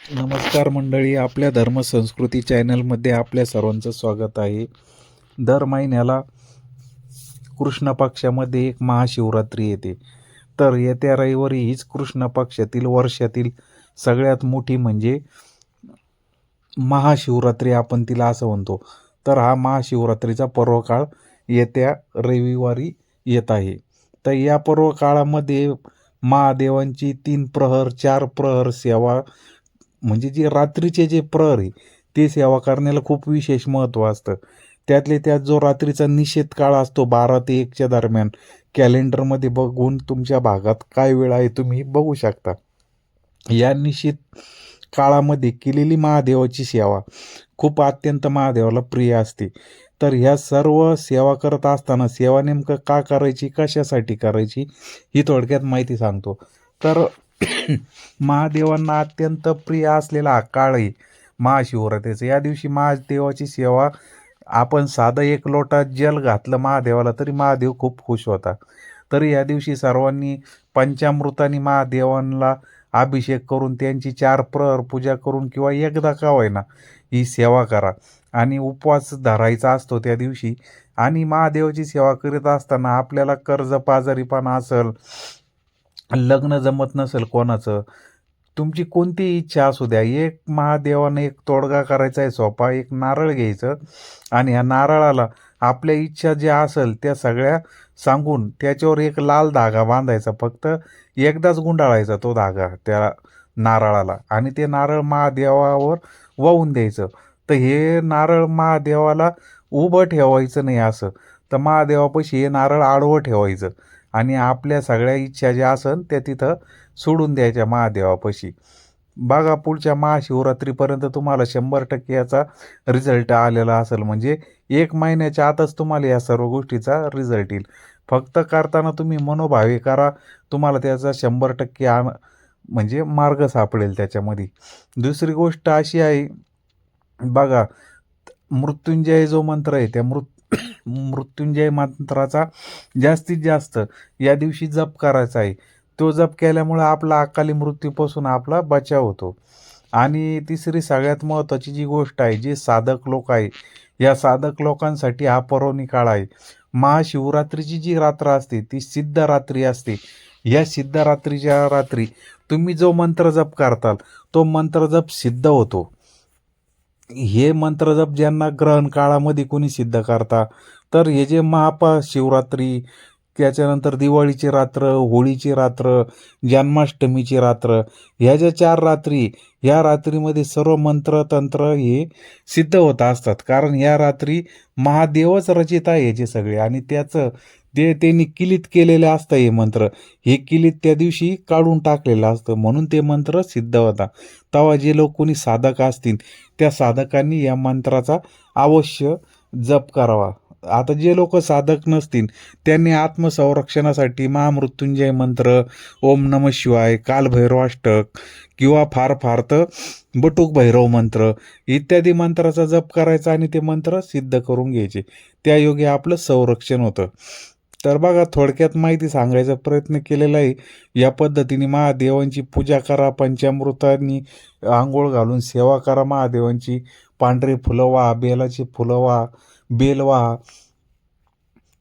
नमस्कार मंडळी, आपल्या धर्मसंस्कृती चॅनलमध्ये आपल्या सर्वांचं स्वागत आहे. दर महिन्याला कृष्ण पक्षामध्ये एक महाशिवरात्री येते. तर येत्या रविवारी हीच कृष्ण पक्षातील वर्षातील सगळ्यात मोठी म्हणजे महाशिवरात्री आपण तिला असं म्हणतो. तर हा महाशिवरात्रीचा पर्वकाळ येत्या रविवारी येत आहे. तर या पर्वकाळामध्ये महादेवांची 3 प्रहर 4 प्रहर सेवा, म्हणजे जे रात्रीचे जे प्रहर आहे ते सेवा करण्याला खूप विशेष महत्त्व असतं. त्यातले त्यात जो रात्रीचा निषेध काळ असतो 12 ते 1च्या दरम्यान, कॅलेंडरमध्ये बघून तुमच्या भागात काय वेळ आहे तुम्ही बघू शकता. या निश्चित काळामध्ये केलेली महादेवाची सेवा खूप अत्यंत महादेवाला प्रिय असते. तर ह्या सर्व सेवा करत असताना सेवा नेमकं का करायची, कशासाठी करायची, ही थोडक्यात माहिती सांगतो. तर महादेवांना अत्यंत प्रिय असलेला हा काळ आहे महाशिवरात्रीचा. या दिवशी महादेवाची सेवा आपण साधं 1 लोटा जल घातलं महादेवाला तरी महादेव खूप खुश होता. तरी या दिवशी सर्वांनी पंचामृताने महादेवांना अभिषेक करून त्यांची 4 प्रहर पूजा करून किंवा एकदा का होईना ही सेवा करा. आणि उपवास धरायचा असतो त्या दिवशी. आणि महादेवाची सेवा करीत असताना आपल्याला कर्जबाजारीपणा असेल, लग्न जमत नसेल कोणाचं, तुमची कोणतीही इच्छा असू द्या, एक महादेवाने एक तोडगा करायचा आहे सोपा. एक नारळ घ्यायचं आणि ह्या नारळाला आपल्या इच्छा ज्या असेल त्या सगळ्या सांगून त्याच्यावर एक लाल धागा बांधायचा. फक्त एकदाच गुंडाळायचा तो धागा त्या नारळाला आणि ते नारळ महादेवावर वाहून द्यायचं. तर हे नारळ महादेवाला उभं ठेवायचं नाही असं, तर महादेवापाशी हे नारळ आडवं ठेवायचं आणि आपल्या सगळ्या इच्छा ज्या असन त्या तिथं सोडून द्यायच्या महादेवापाशी. बघा, पुढच्या महाशिवरात्रीपर्यंत तुम्हाला 100% याचा रिझल्ट आलेला असेल. म्हणजे 1 महिन्याच्या आतच तुम्हाला या सर्व गोष्टीचा रिझल्ट येईल. फक्त करताना तुम्ही मनोभावे करा, तुम्हाला त्याचा 100% म्हणजे मार्ग सापडेल त्याच्यामध्ये. दुसरी गोष्ट अशी आहे, बघा, मृत्युंजय जो मंत्र आहे त्या मृत्युंजय मंत्राचा जास्तीत जास्त या दिवशी जप करायचा आहे. तो जप केल्यामुळे आपला अकाली मृत्यूपासून आपला बचाव होतो. आणि तिसरी सगळ्यात महत्त्वाची जी गोष्ट आहे, जे साधक लोक आहे, या साधक लोकांसाठी हा पर्वणी काळ आहे. महाशिवरात्रीची जी रात्र असते ती सिद्धरात्री असते. या सिद्धरात्रीच्या रात्री तुम्ही जो मंत्र जप करताल तो मंत्र जप सिद्ध होतो. हे मंत्रजप ज्यांना ग्रहण काळामध्ये कोणी सिद्ध करता, तर हे जे महाशिवरात्री, त्याच्यानंतर दिवाळीची रात्र, होळीची रात्र, जन्माष्टमीची रात्र, ह्या ज्या 4 रात्री, ह्या रात्रीमध्ये सर्व मंत्र तंत्र हे सिद्ध होत असतात. कारण या रात्री महादेवच रचित आहे याचे सगळे आणि त्याचं त्यांनी किलीत केलेलं असतं हे मंत्र. हे किलीत त्या दिवशी काढून टाकलेलं असतं, म्हणून ते मंत्र सिद्ध होता. तेव्हा जे लोक कोणी साधक असतील त्या साधकांनी या मंत्राचा अवश्य जप करावा. आता जे लोक साधक नसतील त्यांनी आत्मसंरक्षणासाठी महामृत्युंजय मंत्र, ओम नम शिवाय, कालभैरवाष्टक किंवा फार फार तर बटूक भैरव मंत्र इत्यादी मंत्राचा जप करायचा आणि ते मंत्र सिद्ध करून घ्यायचे. त्यायोगे आपलं संरक्षण होतं. तर बघा, थोडक्यात माहिती सांगायचा प्रयत्न केलेला आहे. या पद्धतीने महादेवांची पूजा करा, पंचामृतांनी आंघोळ घालून सेवा करा महादेवांची, पांढरे फुलं व्हा, बेलाची फुलं व्हा, बेल व्हा.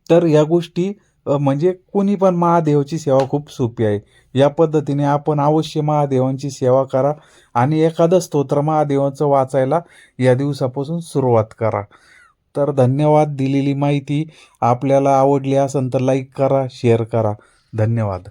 तर या गोष्टी म्हणजे कोणी पण महादेवाची सेवा खूप सोपी आहे. या पद्धतीने आपण अवश्य महादेवांची सेवा करा आणि एखादं स्तोत्र महादेवाचं वाचायला या दिवसापासून सुरुवात करा. तर धन्यवाद. दिलेली माहिती आपल्याला आवडली असेल तर लाईक करा, शेअर करा. धन्यवाद.